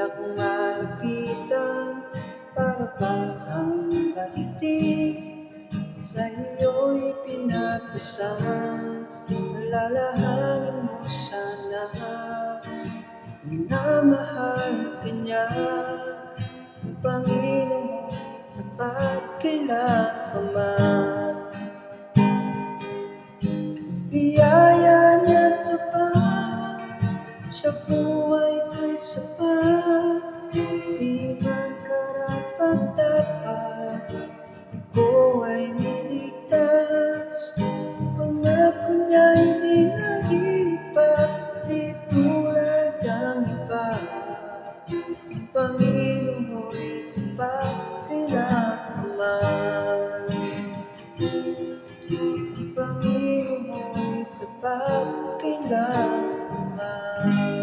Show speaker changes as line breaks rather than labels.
akong malapitan para bang ang daigdig sa iyo'y pinapasan. Alalahanin mo sana, minamahal ka niya, ang Panginoon, tapat kailan pa man. Biyaya niya tapat sa buhay ko'y sapat, di man karapat-dapat ako ay niligtas. Pangako niya'y di nag-iiba, di tulad ng iba. Ang Panginoon'y tapat kailanman. Ang Panginoon'y tapat kailanman.